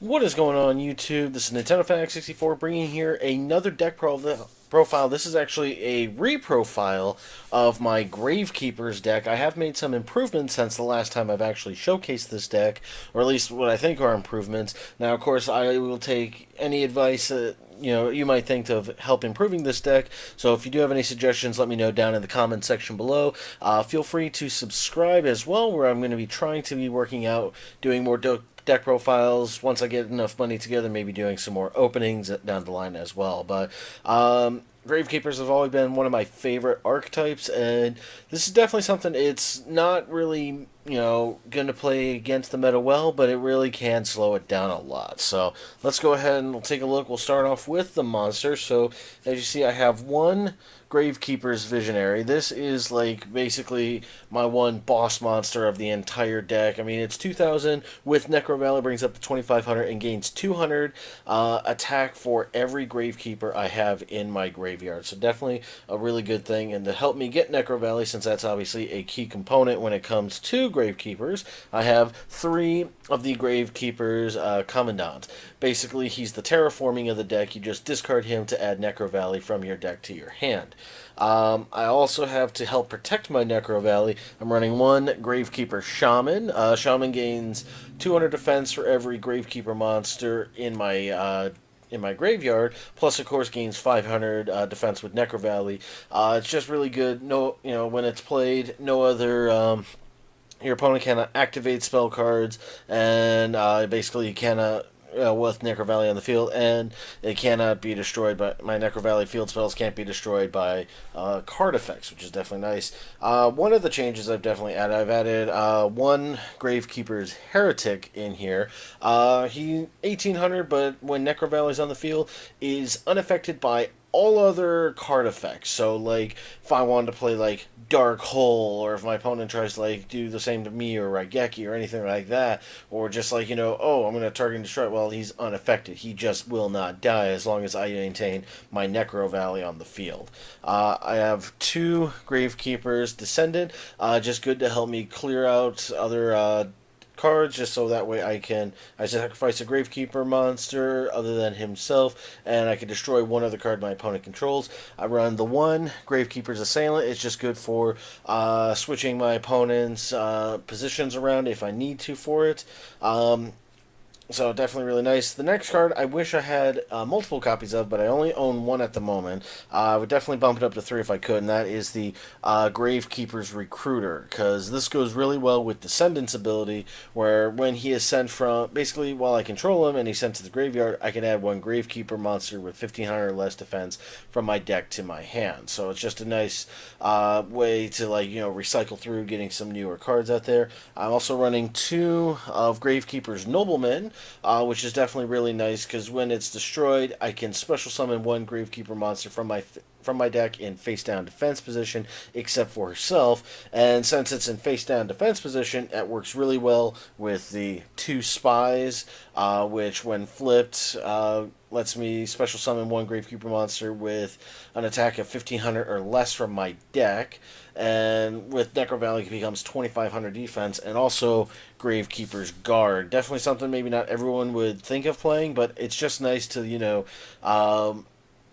What is going on, YouTube? This is Nintendo Fanatic 64 bringing here another profile. This is actually a reprofile of my Gravekeeper's deck. I have made some improvements since the last time I've actually showcased this deck, or at least what I think are improvements. Now, of course, I will take any advice that you might think of help improving this deck. So if you do have any suggestions, let me know down in the comment section below. Feel free to subscribe as well, where I'm going to be trying to be working out doing more deck profiles once I get enough money together, maybe doing some more openings down the line as well. But Gravekeepers have always been one of my favorite archetypes, and this is definitely something. It's not really, going to play against the meta well, but it really can slow it down a lot. So let's go ahead and we'll take a look. We'll start off with the monster. So as you see, I have one Gravekeeper's Visionary. This is like basically my one boss monster of the entire deck. I mean, it's 2,000 with Necro Valley, brings up to 2,500 and gains 200 attack for every Gravekeeper I have in my graveyard. So definitely a really good thing. And to help me get Necro Valley, since that's obviously a key component when it comes to Gravekeepers, I have three of the Gravekeeper's Commandant. Basically, he's the terraforming of the deck. You just discard him to add Necro Valley from your deck to your hand. I also have, to help protect my Necro Valley, I'm running one Gravekeeper Shaman. Shaman gains 200 defense for every Gravekeeper monster in my graveyard, plus of course gains 500 defense with Necro Valley. It's just really good. No, when it's played, no other your opponent cannot activate spell cards, and basically you cannot. With Necro Valley on the field, and it cannot be destroyed by my Necro Valley field spells can't be destroyed by card effects, which is definitely nice. One of the changes I've definitely added, I've added one Gravekeeper's Heretic in here. He 1800, but when Necro Valley's on the field, is unaffected by all other card effects. So, like, if I wanted to play, like, Dark Hole, or if my opponent tries to, like, do the same to me or Raigeki or anything like that, or just, like, oh, I'm going to target and destroy, well, he's unaffected. He just will not die as long as I maintain my Necro Valley on the field. I have two Gravekeepers Descendant, just good to help me clear out other cards, just so that way I sacrifice a Gravekeeper monster other than himself, and I can destroy one other card my opponent controls. I run the one Gravekeeper's Assailant. It's just good for switching my opponent's positions around if I need to for it. So definitely really nice. The next card I wish I had multiple copies of, but I only own one at the moment. I would definitely bump it up to three if I could, and that is the Gravekeeper's Recruiter, because this goes really well with Descendant's ability, where when he is sent from, basically while I control him and he's sent to the graveyard, I can add one Gravekeeper monster with 1,500 or less defense from my deck to my hand. So it's just a nice way to, like, recycle through getting some newer cards out there. I'm also running two of Gravekeeper's Noblemen, which is definitely really nice, because when it's destroyed, I can special summon one Gravekeeper monster from my deck in face down defense position, except for herself. And since it's in face down defense position, it works really well with the two spies, which when flipped lets me special summon one Gravekeeper monster with an attack of 1,500 or less from my deck. And with Necro Valley, it becomes 2,500 defense, and also Gravekeeper's Guard. Definitely something maybe not everyone would think of playing, but it's just nice to,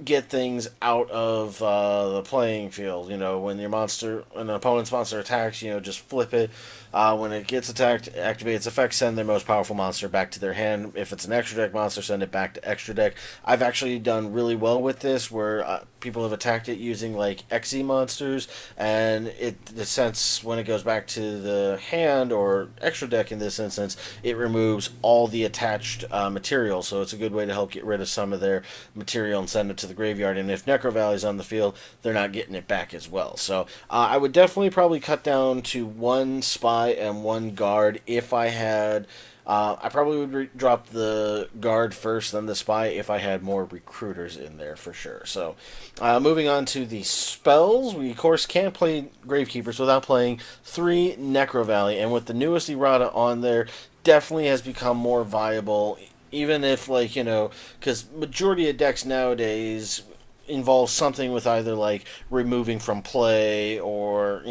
get things out of the playing field. When an opponent's monster attacks, just flip it. When it gets attacked, activate its effect, send their most powerful monster back to their hand. If it's an extra deck monster, send it back to extra deck. I've actually done really well with this, where people have attacked it using, like, Xe monsters, and since when it goes back to the hand, or extra deck in this instance, it removes all the attached material, so it's a good way to help get rid of some of their material and send it to the graveyard. And if Necro Valley's on the field, they're not getting it back as well. So I would definitely probably cut down to one spy and one guard if I had. I probably would drop the guard first, then the spy, if I had more recruiters in there for sure. So, moving on to the spells, we of course can't play Gravekeepers without playing three Necro Valley, and with the newest errata on there, definitely has become more viable. Even if, like, because majority of decks nowadays, involves something with either like removing from play or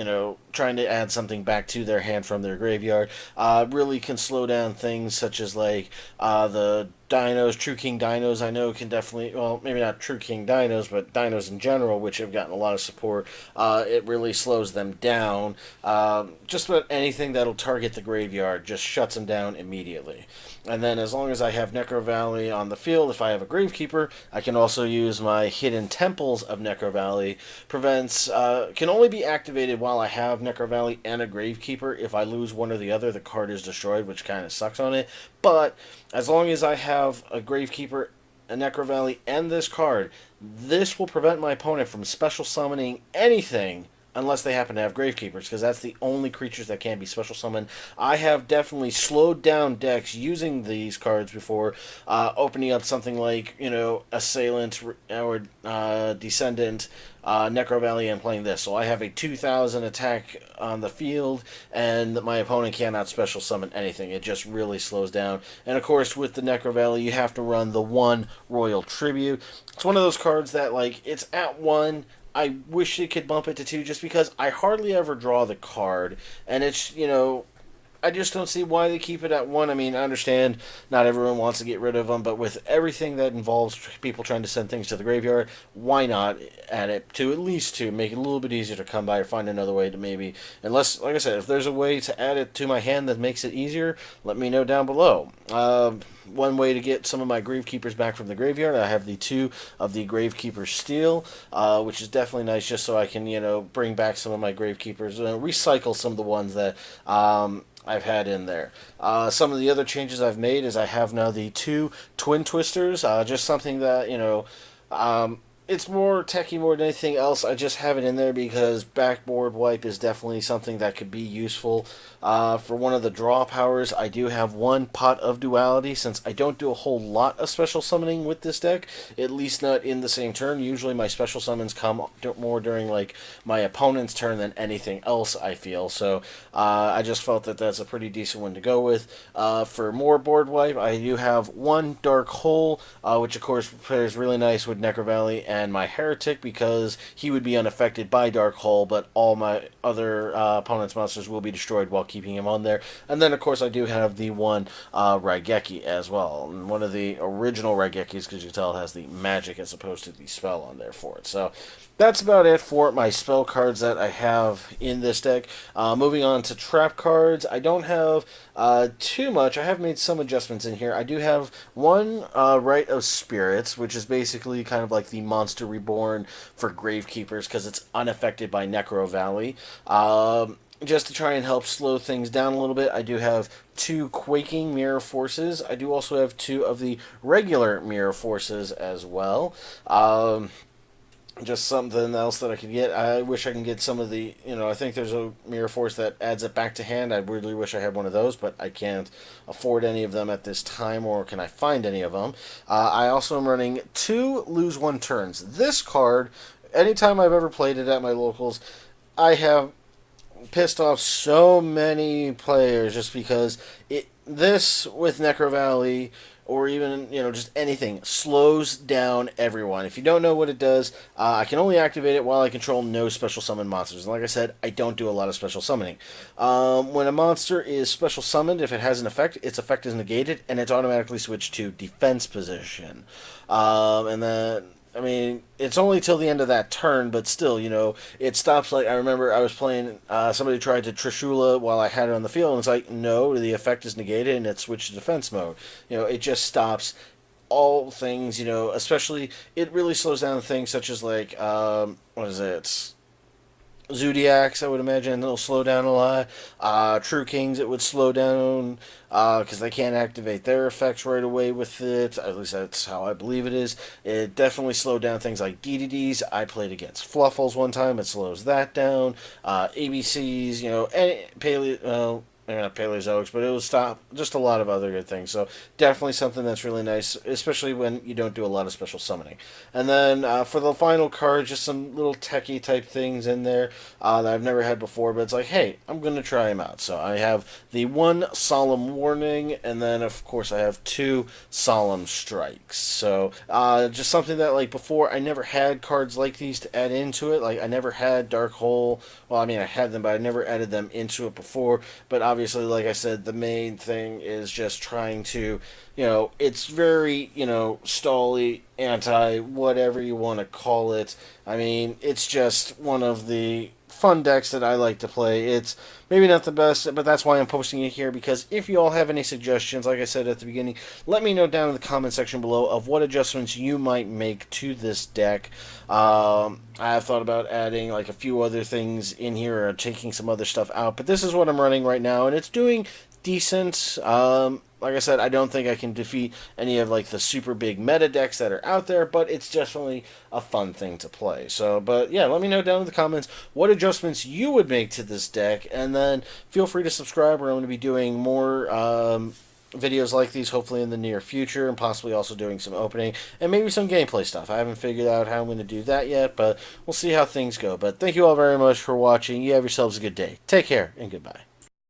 trying to add something back to their hand from their graveyard. Really can slow down things such as like the dinos, True King dinos. I know can definitely, well, maybe not True King dinos, but dinos in general, which have gotten a lot of support. It really slows them down. Just about anything that'll target the graveyard just shuts them down immediately. And then as long as I have Necro Valley on the field, if I have a Gravekeeper, I can also use my Hidden Temples of Necro Valley. Prevents, can only be activated while I have Necro Valley and a Gravekeeper. If I lose one or the other, the card is destroyed, which kind of sucks on it. But as long as I have a Gravekeeper, a Necro Valley, and this card, this will prevent my opponent from special summoning anything unless they happen to have Gravekeepers, because that's the only creatures that can be special summoned. I have definitely slowed down decks using these cards before, opening up something like, Assailant or Descendant, Necro Valley, and playing this. So I have a 2,000 attack on the field, and my opponent cannot special summon anything. It just really slows down. And of course, with the Necro Valley, you have to run the 1 Royal Tribute. It's one of those cards that, like, it's at 1. I wish it could bump it to 2 just because I hardly ever draw the card. And it's, I just don't see why they keep it at 1. I mean, I understand not everyone wants to get rid of them, but with everything that involves people trying to send things to the graveyard, why not add it to at least 2? Make it a little bit easier to come by or find another way to maybe, unless, like I said, if there's a way to add it to my hand that makes it easier, let me know down below. One way to get some of my Gravekeepers back from the graveyard, I have the 2 of the Gravekeeper Steel, which is definitely nice just so I can, bring back some of my Gravekeepers, recycle some of the ones that I've had in there. Some of the other changes I've made is I have now the 2 Twin Twisters, just something that, it's more techie more than anything else. I just have it in there because backboard wipe is definitely something that could be useful. For one of the draw powers, I do have 1 Pot of Duality, since I don't do a whole lot of special summoning with this deck, at least not in the same turn. Usually my special summons come more during like my opponent's turn than anything else, I feel. So I just felt that that's a pretty decent one to go with. For more board wipe, I do have 1 Dark Hole, which of course pairs really nice with Necro Valley and my Heretic, because he would be unaffected by Dark Hole, but all my other opponent's monsters will be destroyed while keeping him on there. And then, of course, I do have the 1 Raigeki as well. And one of the original Raigekis, because you can tell it has the magic as opposed to the spell on there for it. So that's about it for my spell cards that I have in this deck. Moving on to trap cards, I don't have too much. I have made some adjustments in here. I do have 1 Rite of Spirits, which is basically kind of like the Monster Reborn for Gravekeepers, because it's unaffected by Necro Valley. Just to try and help slow things down a little bit, I do have 2 Quaking Mirror Forces. I do also have 2 of the regular Mirror Forces as well. Just something else that I could get. I wish I can get some of the, I think there's a Mirror Force that adds it back to hand. I really wish I had one of those, but I can't afford any of them at this time, or can I find any of them. I also am running 2 Lose 1 Turns. This card, anytime I've ever played it at my locals, I have pissed off so many players just because this with Necro Valley, or even, just anything, slows down everyone. If you don't know what it does, I can only activate it while I control no special summon monsters. And like I said, I don't do a lot of special summoning. When a monster is special summoned, if it has an effect, its effect is negated, and it's automatically switched to defense position. And then, it's only till the end of that turn, but still, it stops. Like, I remember I was playing, somebody tried to Trishula while I had it on the field, and it's like, no, the effect is negated, and it switched to defense mode. It just stops all things, especially, it really slows down things such as, like, what is it? Zodiacs, I would imagine, it'll slow down a lot. True Kings, it would slow down, because they can't activate their effects right away with it. At least that's how I believe it is. It definitely slowed down things like DDDs. I played against Fluffles one time. It slows that down. ABCs, any Paleozoics, but it will stop just a lot of other good things. So definitely something that's really nice, especially when you don't do a lot of special summoning. And then for the final card, just some little techie type things in there that I've never had before, but it's like, hey, I'm going to try them out. So I have the one Solemn Warning, and then of course I have two Solemn Strikes. So just something that, like, before I never had cards like these to add into it. Like, I never had Dark Hole. Well, I mean, I had them, but I never added them into it before. But obviously, like I said, the main thing is just trying to, it's very, stally, anti, whatever you want to call it. I mean, it's just one of the fun decks that I like to play. It's maybe not the best, but that's why I'm posting it here, because if you all have any suggestions, like I said at the beginning, let me know down in the comment section below of what adjustments you might make to this deck. I have thought about adding like a few other things in here or taking some other stuff out, but this is what I'm running right now, and it's doing decent. Like I said, I don't think I can defeat any of like the super big meta decks that are out there, but it's definitely a fun thing to play. So, but yeah, let me know down in the comments what adjustments you would make to this deck, and then feel free to subscribe, where I'm going to be doing more videos like these hopefully in the near future, and possibly also doing some opening and maybe some gameplay stuff. I haven't figured out how I'm going to do that yet, but we'll see how things go. But thank you all very much for watching. You have yourselves a good day. Take care, and goodbye.